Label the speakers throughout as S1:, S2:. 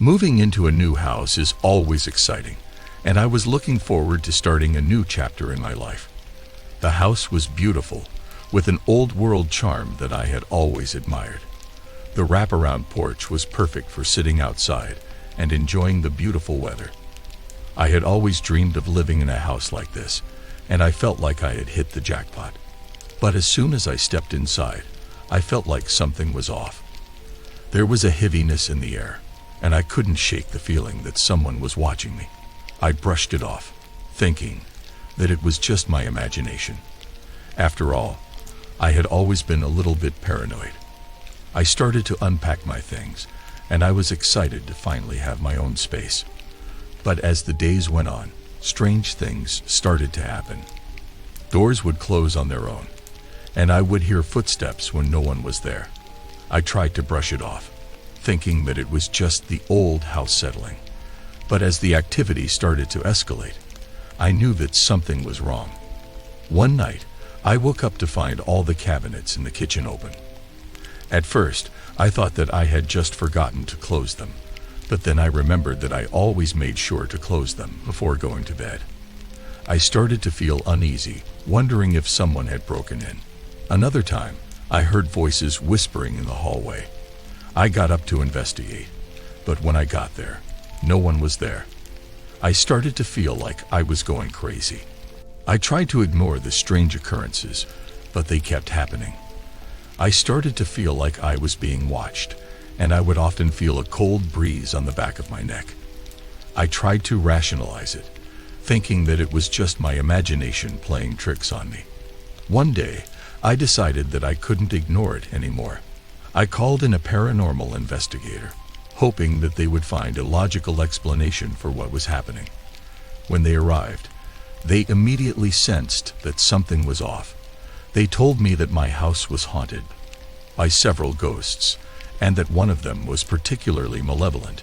S1: Moving into a new house is always exciting, and I was looking forward to starting a new chapter in my life. The house was beautiful, with an old-world charm that I had always admired. The wraparound porch was perfect for sitting outside and enjoying the beautiful weather. I had always dreamed of living in a house like this, and I felt like I had hit the jackpot. But as soon as I stepped inside, I felt like something was off. There was a heaviness in the air, and I couldn't shake the feeling that someone was watching me. I brushed it off, thinking that it was just my imagination. After all, I had always been a little bit paranoid. I started to unpack my things, and I was excited to finally have my own space. But as the days went on, strange things started to happen. Doors would close on their own, and I would hear footsteps when no one was there. I tried to brush it off, thinking that it was just the old house settling. But as the activity started to escalate, I knew that something was wrong. One night, I woke up to find all the cabinets in the kitchen open. At first, I thought that I had just forgotten to close them, but then I remembered that I always made sure to close them before going to bed. I started to feel uneasy, wondering if someone had broken in. Another time, I heard voices whispering in the hallway. I got up to investigate, but when I got there, no one was there. I started to feel like I was going crazy. I tried to ignore the strange occurrences, but they kept happening. I started to feel like I was being watched, and I would often feel a cold breeze on the back of my neck. I tried to rationalize it, thinking that it was just my imagination playing tricks on me. One day, I decided that I couldn't ignore it anymore. I called in a paranormal investigator, hoping that they would find a logical explanation for what was happening. When they arrived, they immediately sensed that something was off. They told me that my house was haunted by several ghosts, and that one of them was particularly malevolent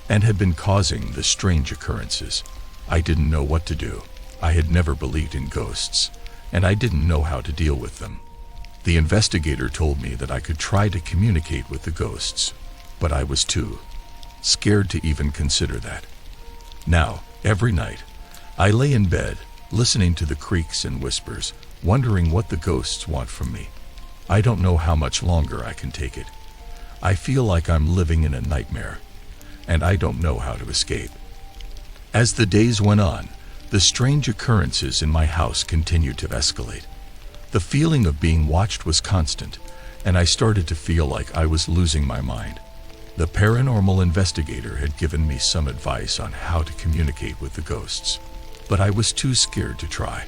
S1: and had been causing the strange occurrences. I didn't know what to do. I had never believed in ghosts, and I didn't know how to deal with them. The investigator told me that I could try to communicate with the ghosts, but I was too scared to even consider that. Now, every night, I lay in bed, listening to the creaks and whispers, wondering what the ghosts want from me. I don't know how much longer I can take it. I feel like I'm living in a nightmare, and I don't know how to escape. As the days went on, the strange occurrences in my house continued to escalate. The feeling of being watched was constant, and I started to feel like I was losing my mind. The paranormal investigator had given me some advice on how to communicate with the ghosts, but I was too scared to try.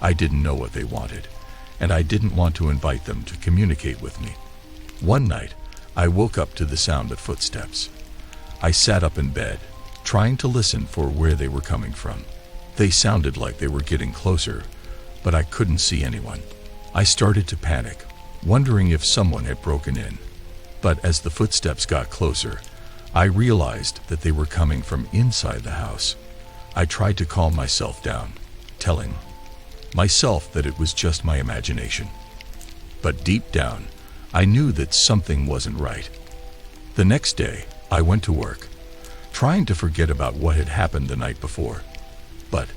S1: I didn't know what they wanted, and I didn't want to invite them to communicate with me. One night, I woke up to the sound of footsteps. I sat up in bed, trying to listen for where they were coming from. They sounded like they were getting closer, but I couldn't see anyone. I started to panic, wondering if someone had broken in. But as the footsteps got closer, I realized that they were coming from inside the house. I tried to calm myself down, telling myself that it was just my imagination. But deep down, I knew that something wasn't right. The next day, I went to work, trying to forget about what had happened the night before. But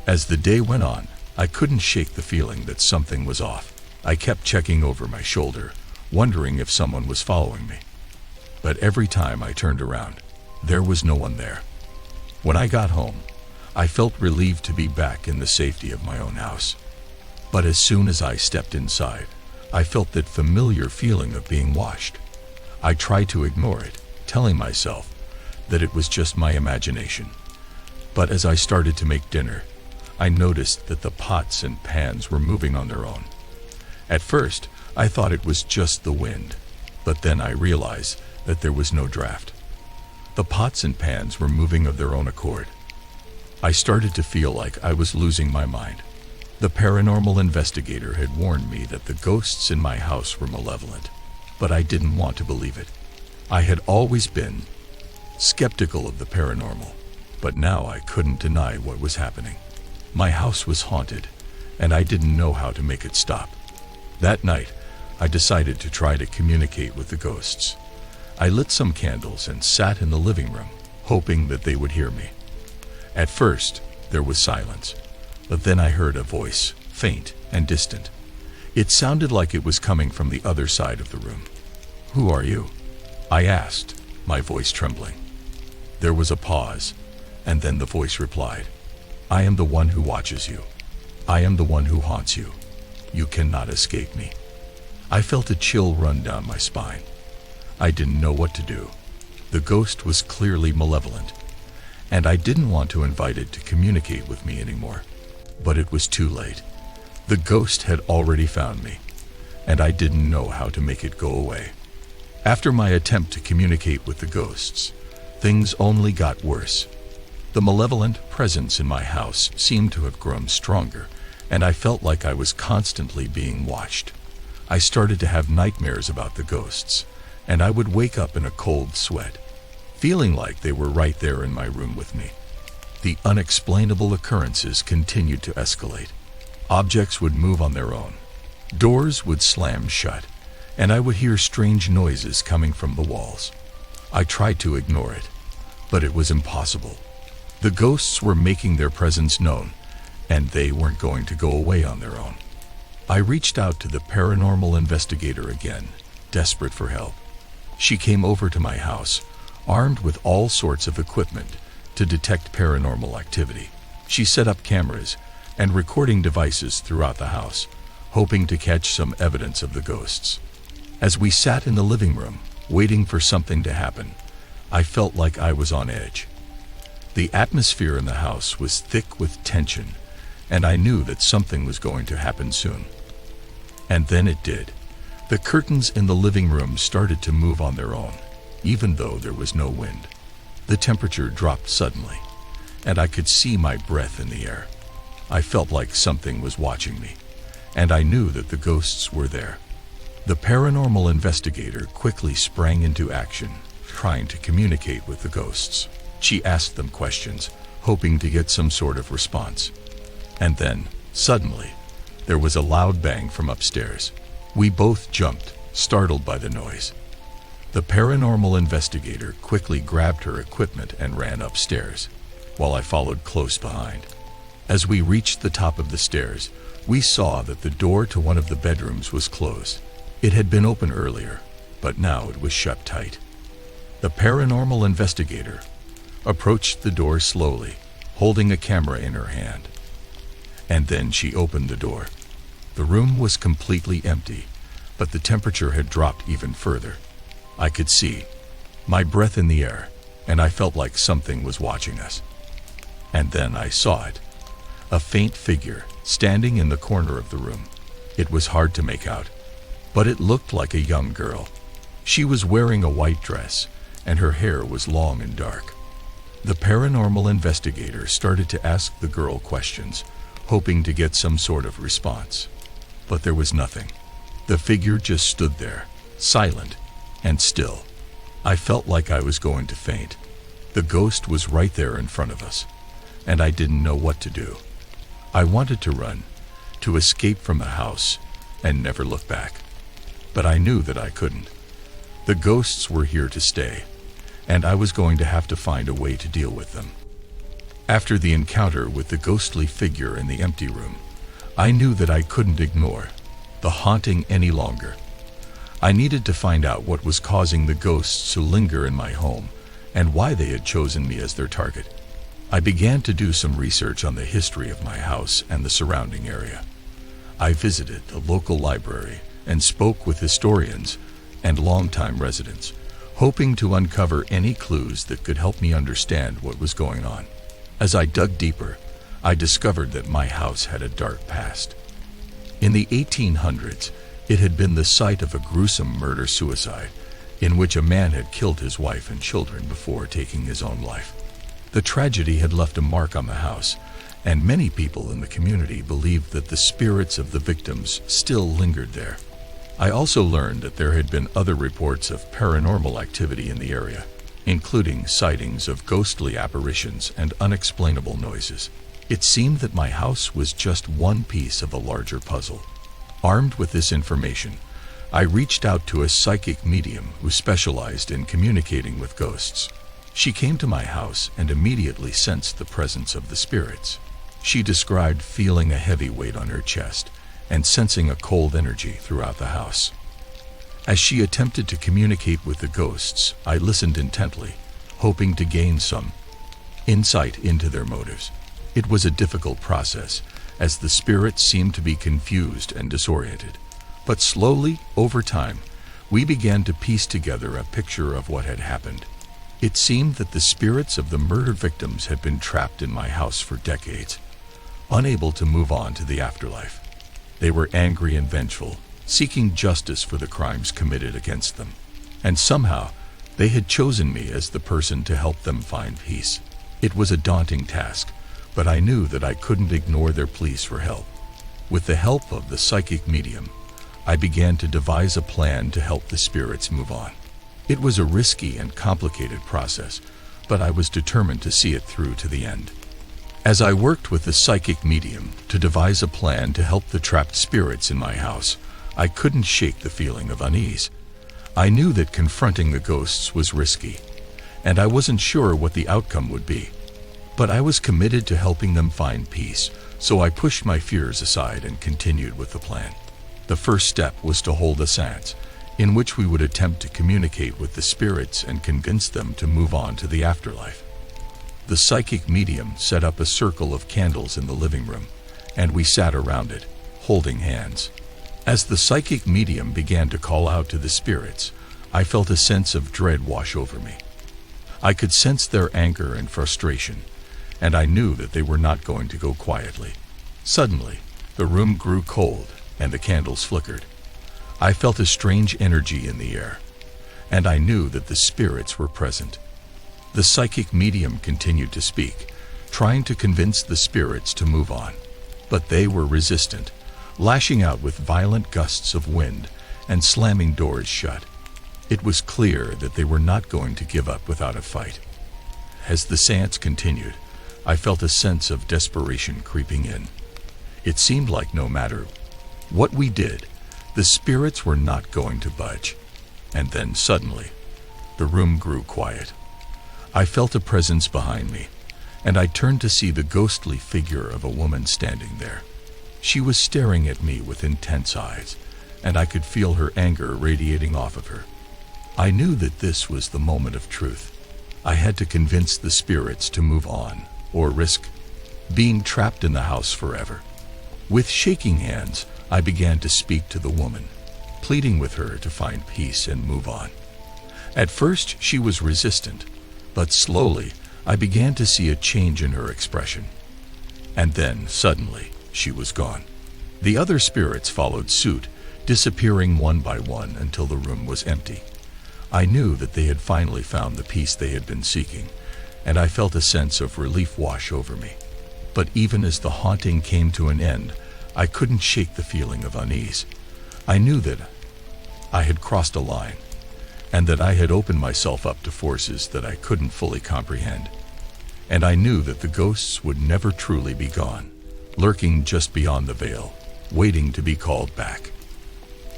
S1: as the day went on, I couldn't shake the feeling that something was off. I kept checking over my shoulder, wondering if someone was following me. But every time I turned around, there was no one there. When I got home, I felt relieved to be back in the safety of my own house. But as soon as I stepped inside, I felt that familiar feeling of being watched. I tried to ignore it, telling myself that it was just my imagination. But as I started to make dinner, I noticed that the pots and pans were moving on their own. At first, I thought it was just the wind, but then I realized that there was no draft. The pots and pans were moving of their own accord. I started to feel like I was losing my mind. The paranormal investigator had warned me that the ghosts in my house were malevolent, but I didn't want to believe it. I had always been skeptical of the paranormal, but now I couldn't deny what was happening. My house was haunted, and I didn't know how to make it stop. That night, I decided to try to communicate with the ghosts. I lit some candles and sat in the living room, hoping that they would hear me. At first, there was silence, but then I heard a voice, faint and distant. It sounded like it was coming from the other side of the room. "Who are you?" I asked, my voice trembling. There was a pause, and then the voice replied, "I am the one who watches you. I am the one who haunts you. You cannot escape me." I felt a chill run down my spine. I didn't know what to do. The ghost was clearly malevolent, and I didn't want to invite it to communicate with me anymore. But it was too late. The ghost had already found me, and I didn't know how to make it go away. After my attempt to communicate with the ghosts, things only got worse. The malevolent presence in my house seemed to have grown stronger, and I felt like I was constantly being watched. I started to have nightmares about the ghosts, and I would wake up in a cold sweat, feeling like they were right there in my room with me. The unexplainable occurrences continued to escalate. Objects would move on their own. Doors would slam shut, and I would hear strange noises coming from the walls. I tried to ignore it, but it was impossible. The ghosts were making their presence known, and they weren't going to go away on their own. I reached out to the paranormal investigator again, desperate for help. She came over to my house, armed with all sorts of equipment to detect paranormal activity. She set up cameras and recording devices throughout the house, hoping to catch some evidence of the ghosts. As we sat in the living room, waiting for something to happen, I felt like I was on edge. The atmosphere in the house was thick with tension, and I knew that something was going to happen soon. And then it did. The curtains in the living room started to move on their own, even though there was no wind. The temperature dropped suddenly, and I could see my breath in the air. I felt like something was watching me, and I knew that the ghosts were there. The paranormal investigator quickly sprang into action, trying to communicate with the ghosts. She asked them questions, hoping to get some sort of response. And then, suddenly, there was a loud bang from upstairs. We both jumped, startled by the noise. The paranormal investigator quickly grabbed her equipment and ran upstairs, while I followed close behind. As we reached the top of the stairs, we saw that the door to one of the bedrooms was closed. It had been open earlier, but now it was shut tight. The paranormal investigator approached the door slowly, holding a camera in her hand. And then she opened the door. The room was completely empty, but the temperature had dropped even further. I could see my breath in the air, and I felt like something was watching us. And then I saw it. A faint figure standing in the corner of the room. It was hard to make out, but it looked like a young girl. She was wearing a white dress, and her hair was long and dark. The paranormal investigator started to ask the girl questions, hoping to get some sort of response. But there was nothing. The figure just stood there, silent and still. I felt like I was going to faint. The ghost was right there in front of us, and I didn't know what to do. I wanted to run, to escape from the house, and never look back. But I knew that I couldn't. The ghosts were here to stay, and I was going to have to find a way to deal with them. After the encounter with the ghostly figure in the empty room, I knew that I couldn't ignore the haunting any longer. I needed to find out what was causing the ghosts to linger in my home and why they had chosen me as their target. I began to do some research on the history of my house and the surrounding area. I visited the local library and spoke with historians and longtime residents, hoping to uncover any clues that could help me understand what was going on. As I dug deeper, I discovered that my house had a dark past. In the 1800s, it had been the site of a gruesome murder-suicide in which a man had killed his wife and children before taking his own life. The tragedy had left a mark on the house, and many people in the community believed that the spirits of the victims still lingered there. I also learned that there had been other reports of paranormal activity in the area, including sightings of ghostly apparitions and unexplainable noises. It seemed that my house was just one piece of a larger puzzle. Armed with this information, I reached out to a psychic medium who specialized in communicating with ghosts. She came to my house and immediately sensed the presence of the spirits. She described feeling a heavy weight on her chest and sensing a cold energy throughout the house. As she attempted to communicate with the ghosts, I listened intently, hoping to gain some insight into their motives. It was a difficult process, as the spirits seemed to be confused and disoriented. But slowly, over time, we began to piece together a picture of what had happened. It seemed that the spirits of the murder victims had been trapped in my house for decades, unable to move on to the afterlife. They were angry and vengeful, seeking justice for the crimes committed against them. And somehow, they had chosen me as the person to help them find peace. It was a daunting task, but I knew that I couldn't ignore their pleas for help. With the help of the psychic medium, I began to devise a plan to help the spirits move on. It was a risky and complicated process, but I was determined to see it through to the end. As I worked with the psychic medium to devise a plan to help the trapped spirits in my house, I couldn't shake the feeling of unease. I knew that confronting the ghosts was risky, and I wasn't sure what the outcome would be. But I was committed to helping them find peace, so I pushed my fears aside and continued with the plan. The first step was to hold a séance, in which we would attempt to communicate with the spirits and convince them to move on to the afterlife. The psychic medium set up a circle of candles in the living room, and we sat around it, holding hands. As the psychic medium began to call out to the spirits, I felt a sense of dread wash over me. I could sense their anger and frustration, and I knew that they were not going to go quietly. Suddenly, the room grew cold, and the candles flickered. I felt a strange energy in the air, and I knew that the spirits were present. The psychic medium continued to speak, trying to convince the spirits to move on, but they were resistant, lashing out with violent gusts of wind and slamming doors shut. It was clear that they were not going to give up without a fight. As the séance continued, I felt a sense of desperation creeping in. It seemed like no matter what we did, the spirits were not going to budge. And then suddenly, the room grew quiet. I felt a presence behind me, and I turned to see the ghostly figure of a woman standing there. She was staring at me with intense eyes, and I could feel her anger radiating off of her. I knew that this was the moment of truth. I had to convince the spirits to move on, or risk being trapped in the house forever. With shaking hands, I began to speak to the woman, pleading with her to find peace and move on. At first, she was resistant, but slowly, I began to see a change in her expression. And then, suddenly, she was gone. The other spirits followed suit, disappearing one by one until the room was empty. I knew that they had finally found the peace they had been seeking, and I felt a sense of relief wash over me. But even as the haunting came to an end, I couldn't shake the feeling of unease. I knew that I had crossed a line, and that I had opened myself up to forces that I couldn't fully comprehend. And I knew that the ghosts would never truly be gone, lurking just beyond the veil, waiting to be called back.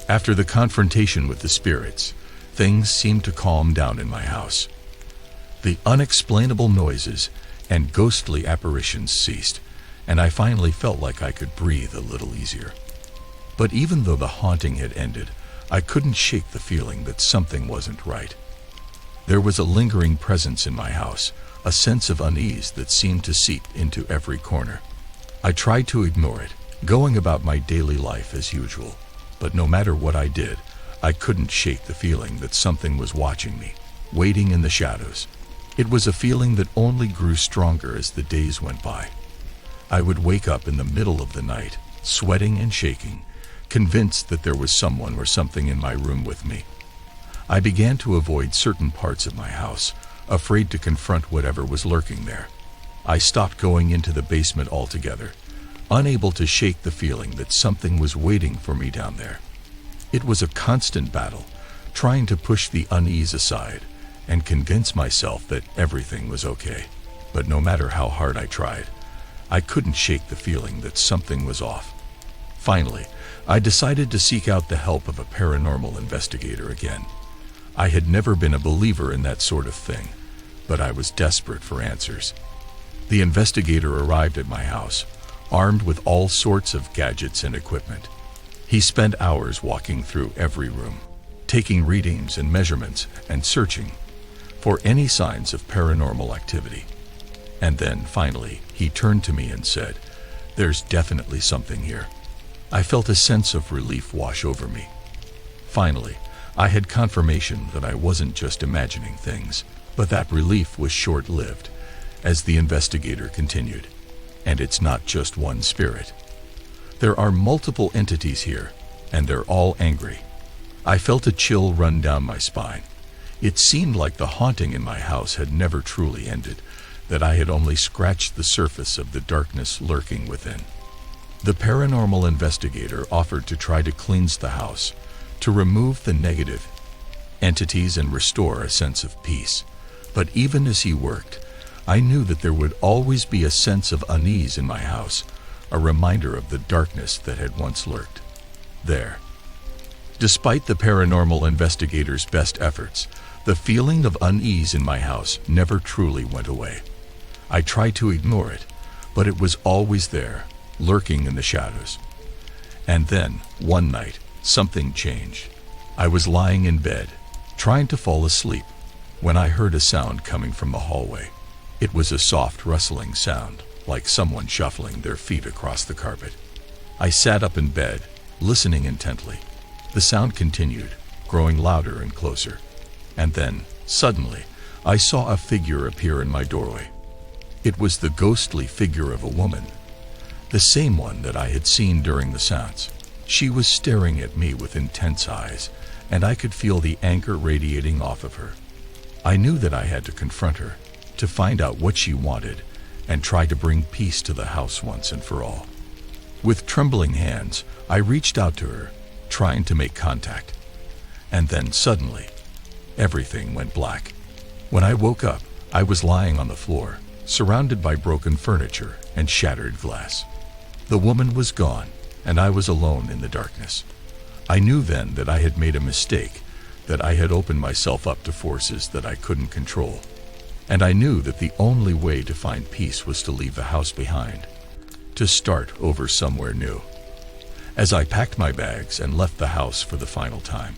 S1: After the confrontation with the spirits, things seemed to calm down in my house. The unexplainable noises and ghostly apparitions ceased, and I finally felt like I could breathe a little easier. But even though the haunting had ended, I couldn't shake the feeling that something wasn't right. There was a lingering presence in my house, a sense of unease that seemed to seep into every corner. I tried to ignore it, going about my daily life as usual, but no matter what I did, I couldn't shake the feeling that something was watching me, waiting in the shadows. It was a feeling that only grew stronger as the days went by. I would wake up in the middle of the night, sweating and shaking, convinced that there was someone or something in my room with me. I began to avoid certain parts of my house, afraid to confront whatever was lurking there. I stopped going into the basement altogether, unable to shake the feeling that something was waiting for me down there. It was a constant battle, trying to push the unease aside and convince myself that everything was okay. But no matter how hard I tried, I couldn't shake the feeling that something was off. Finally, I decided to seek out the help of a paranormal investigator again. I had never been a believer in that sort of thing, but I was desperate for answers. The investigator arrived at my house, armed with all sorts of gadgets and equipment. He spent hours walking through every room, taking readings and measurements and searching for any signs of paranormal activity. And then, finally, he turned to me and said, "There's definitely something here." I felt a sense of relief wash over me. Finally, I had confirmation that I wasn't just imagining things, but that relief was short-lived, as the investigator continued. And it's not just one spirit. There are multiple entities here, and they're all angry. I felt a chill run down my spine. It seemed like the haunting in my house had never truly ended, that I had only scratched the surface of the darkness lurking within. The paranormal investigator offered to try to cleanse the house, to remove the negative entities and restore a sense of peace. But even as he worked, I knew that there would always be a sense of unease in my house, a reminder of the darkness that had once lurked there. Despite the paranormal investigator's best efforts, the feeling of unease in my house never truly went away. I tried to ignore it, but it was always there, lurking in the shadows. And then, one night, something changed. I was lying in bed, trying to fall asleep, when I heard a sound coming from the hallway. It was a soft rustling sound, like someone shuffling their feet across the carpet. I sat up in bed, listening intently. The sound continued, growing louder and closer. And then, suddenly, I saw a figure appear in my doorway. It was the ghostly figure of a woman, the same one that I had seen during the sounds. She was staring at me with intense eyes, and I could feel the anger radiating off of her. I knew that I had to confront her, to find out what she wanted, and try to bring peace to the house once and for all. With trembling hands, I reached out to her, trying to make contact. And then suddenly, everything went black. When I woke up, I was lying on the floor, surrounded by broken furniture and shattered glass. The woman was gone, and I was alone in the darkness. I knew then that I had made a mistake, that I had opened myself up to forces that I couldn't control. And I knew that the only way to find peace was to leave the house behind, to start over somewhere new. As I packed my bags and left the house for the final time,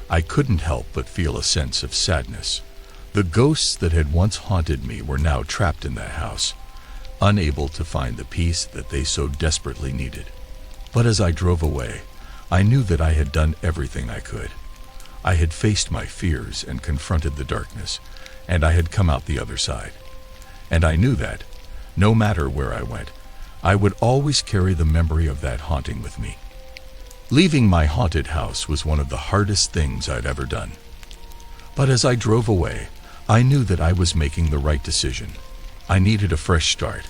S1: I couldn't help but feel a sense of sadness. The ghosts that had once haunted me were now trapped in that house, unable to find the peace that they so desperately needed. But as I drove away, I knew that I had done everything I could. I had faced my fears and confronted the darkness, and I had come out the other side. And I knew that, no matter where I went, I would always carry the memory of that haunting with me. Leaving my haunted house was one of the hardest things I'd ever done. But as I drove away, I knew that I was making the right decision. I needed a fresh start,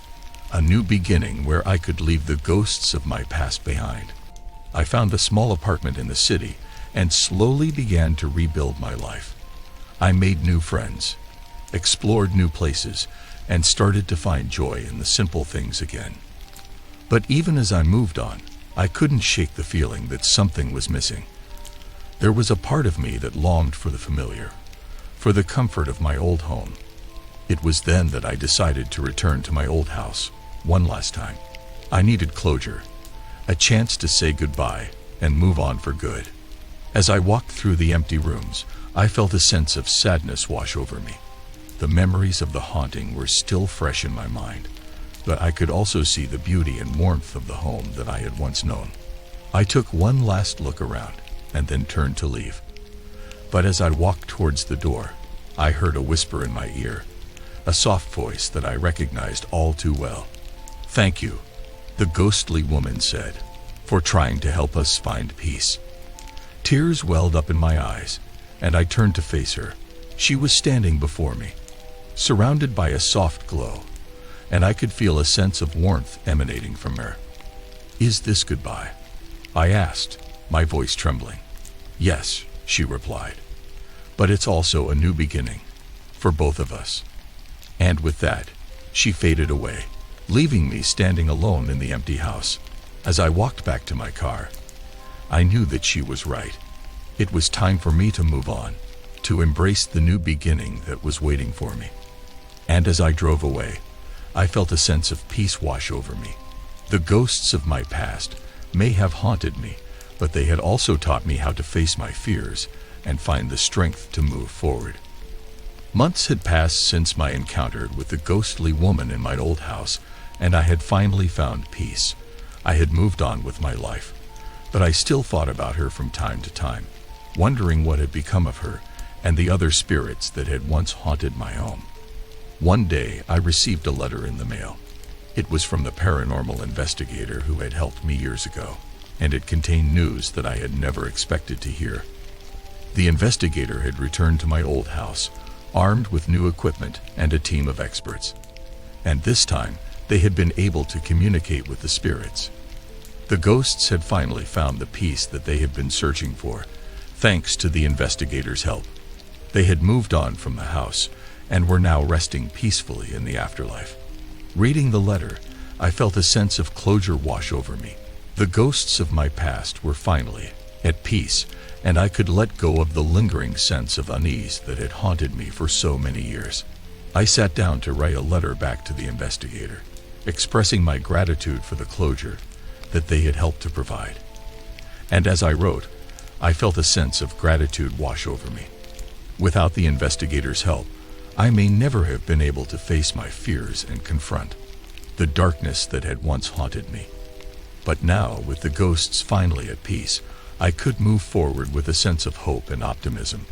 S1: a new beginning where I could leave the ghosts of my past behind. I found a small apartment in the city and slowly began to rebuild my life. I made new friends, explored new places, and started to find joy in the simple things again. But even as I moved on, I couldn't shake the feeling that something was missing. There was a part of me that longed for the familiar, for the comfort of my old home. It was then that I decided to return to my old house, one last time. I needed closure, a chance to say goodbye and move on for good. As I walked through the empty rooms, I felt a sense of sadness wash over me. The memories of the haunting were still fresh in my mind, but I could also see the beauty and warmth of the home that I had once known. I took one last look around and then turned to leave. But as I walked towards the door, I heard a whisper in my ear, a soft voice that I recognized all too well. "Thank you," the ghostly woman said, "for trying to help us find peace." Tears welled up in my eyes, and I turned to face her. She was standing before me, surrounded by a soft glow, and I could feel a sense of warmth emanating from her. "Is this goodbye?" I asked, my voice trembling. "Yes," she replied, "but it's also a new beginning, for both of us." And with that, she faded away, leaving me standing alone in the empty house. As I walked back to my car, I knew that she was right. It was time for me to move on, to embrace the new beginning that was waiting for me. And as I drove away, I felt a sense of peace wash over me. The ghosts of my past may have haunted me, but they had also taught me how to face my fears and find the strength to move forward. Months had passed since my encounter with the ghostly woman in my old house, and I had finally found peace. I had moved on with my life, but I still thought about her from time to time, wondering what had become of her and the other spirits that had once haunted my home. One day, I received a letter in the mail. It was from the paranormal investigator who had helped me years ago, and it contained news that I had never expected to hear. The investigator had returned to my old house, armed with new equipment and a team of experts. And this time, they had been able to communicate with the spirits. The ghosts had finally found the peace that they had been searching for, thanks to the investigator's help. They had moved on from the house and were now resting peacefully in the afterlife. Reading the letter, I felt a sense of closure wash over me. The ghosts of my past were finally at peace, and I could let go of the lingering sense of unease that had haunted me for so many years. I sat down to write a letter back to the investigator, expressing my gratitude for the closure that they had helped to provide. And as I wrote, I felt a sense of gratitude wash over me. Without the investigator's help, I may never have been able to face my fears and confront the darkness that had once haunted me. But now, with the ghosts finally at peace, I could move forward with a sense of hope and optimism.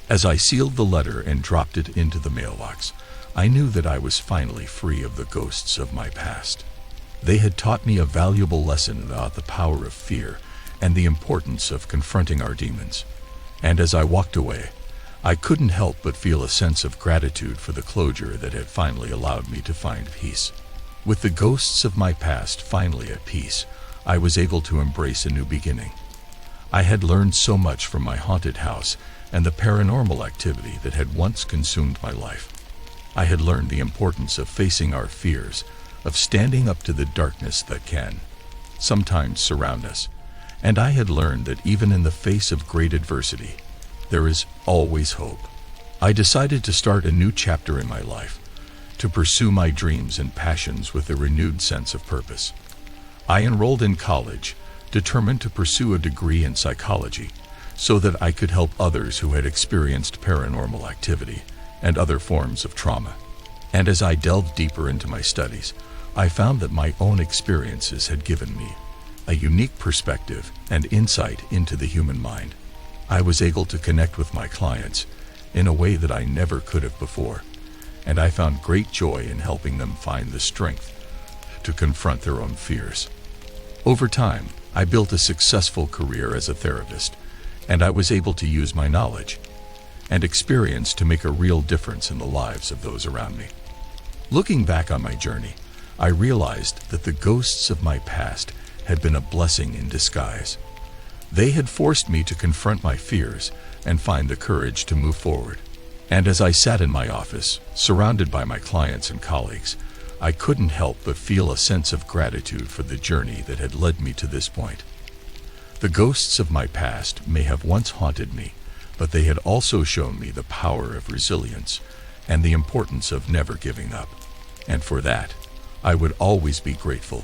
S1: As I sealed the letter and dropped it into the mailbox, I knew that I was finally free of the ghosts of my past. They had taught me a valuable lesson about the power of fear and the importance of confronting our demons. And as I walked away, I couldn't help but feel a sense of gratitude for the closure that had finally allowed me to find peace. With the ghosts of my past finally at peace, I was able to embrace a new beginning. I had learned so much from my haunted house and the paranormal activity that had once consumed my life. I had learned the importance of facing our fears, of standing up to the darkness that can sometimes surround us, and I had learned that even in the face of great adversity, there is always hope. I decided to start a new chapter in my life, to pursue my dreams and passions with a renewed sense of purpose. I enrolled in college, determined to pursue a degree in psychology, so that I could help others who had experienced paranormal activity and other forms of trauma. And as I delved deeper into my studies, I found that my own experiences had given me a unique perspective and insight into the human mind. I was able to connect with my clients in a way that I never could have before, and I found great joy in helping them find the strength to confront their own fears. Over time, I built a successful career as a therapist, and I was able to use my knowledge and experience to make a real difference in the lives of those around me. Looking back on my journey, I realized that the ghosts of my past had been a blessing in disguise. They had forced me to confront my fears and find the courage to move forward. And as I sat in my office, surrounded by my clients and colleagues, I couldn't help but feel a sense of gratitude for the journey that had led me to this point. The ghosts of my past may have once haunted me, but they had also shown me the power of resilience and the importance of never giving up. And for that, I would always be grateful.